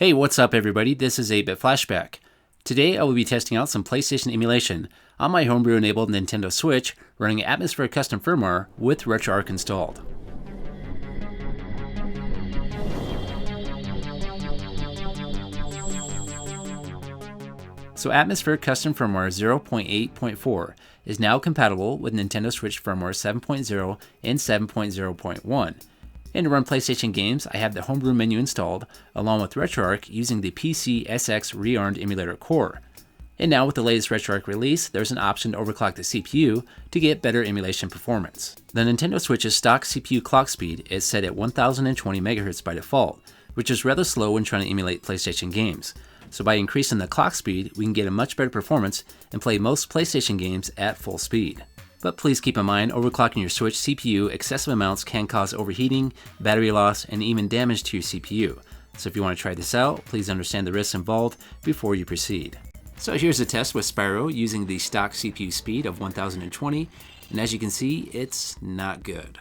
Hey, what's up everybody? This is 8-Bit Flashback. Today I will be testing out some PlayStation emulation on my Homebrew enabled Nintendo Switch running Atmosphere custom firmware with RetroArch installed. So Atmosphere custom firmware 0.8.4 is now compatible with Nintendo Switch Firmware 7.0 and 7.0.1. And to run PlayStation games, I have the Hombrew Menu installed, along with RetroArch using the PC-SX rearmed emulator core. And now with the latest RetroArch release, there's an option to overclock the CPU to get better emulation performance. The Nintendo Switch's stock CPU clock speed is set at 1020 MHz by default, which is rather slow when trying to emulate PlayStation games. So by increasing the clock speed, we can get a much better performance and play most PlayStation games at full speed. But please keep in mind, overclocking your Switch CPU excessive amounts can cause overheating, battery loss, and even damage to your CPU. So if you want to try this out, please understand the risks involved before you proceed. So here's a test with Spyro using the stock CPU speed of 1020, and as you can see, it's not good.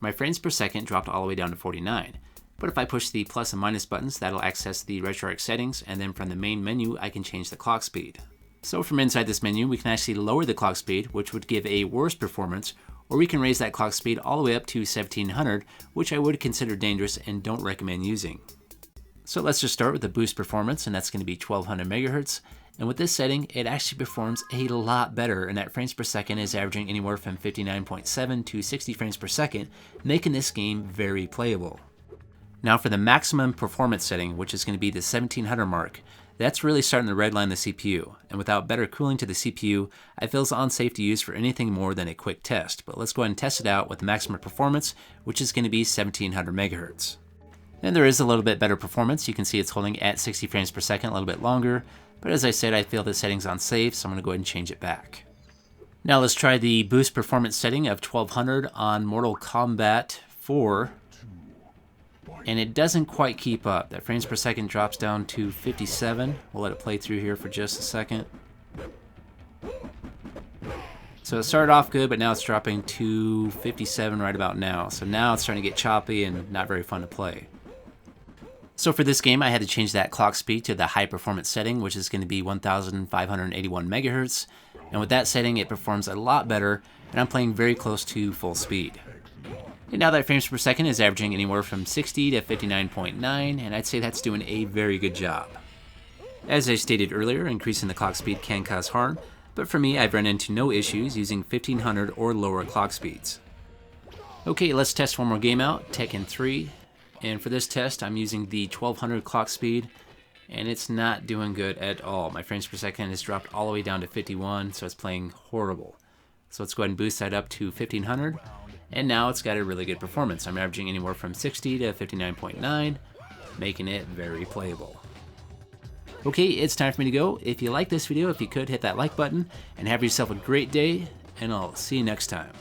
My frames per second dropped all the way down to 49. But if I push the plus and minus buttons, that'll access the RetroArch settings, and then from the main menu, I can change the clock speed. So from inside this menu, we can actually lower the clock speed, which would give a worse performance, or we can raise that clock speed all the way up to 1700, which I would consider dangerous and don't recommend using. So let's just start with the boost performance, and that's going to be 1200 MHz. And with this setting, it actually performs a lot better, and that frames per second is averaging anywhere from 59.7 to 60 frames per second, making this game very playable. Now for the maximum performance setting, which is going to be the 1700 mark, that's really starting to redline the CPU, and without better cooling to the CPU, I feel it's unsafe to use for anything more than a quick test. But let's go ahead and test it out with the maximum performance, which is going to be 1700 MHz. And there is a little bit better performance. You can see it's holding at 60 frames per second a little bit longer, but as I said, I feel the setting's unsafe, so I'm going to go ahead and change it back. Now let's try the boost performance setting of 1200 on Mortal Kombat 4. And it doesn't quite keep up. That frames per second drops down to 57. We'll let it play through here for just a second. So it started off good, but now it's dropping to 57 right about now. So now it's starting to get choppy and not very fun to play. So for this game, I had to change that clock speed to the high performance setting, which is going to be 1581 MHz. And with that setting, it performs a lot better, and I'm playing very close to full speed. And now that frames per second is averaging anywhere from 60 to 59.9, and I'd say that's doing a very good job. As I stated earlier, increasing the clock speed can cause harm, but for me, I've run into no issues using 1500 or lower clock speeds. Okay, let's test one more game out, Tekken 3, and for this test, I'm using the 1200 clock speed, and it's not doing good at all. My frames per second has dropped all the way down to 51, so it's playing horrible. So let's go ahead and boost that up to 1500. And now it's got a really good performance. I'm averaging anywhere from 60 to 59.9, making it very playable. Okay, it's time for me to go. If you like this video, if you could, hit that like button, and have yourself a great day, and I'll see you next time.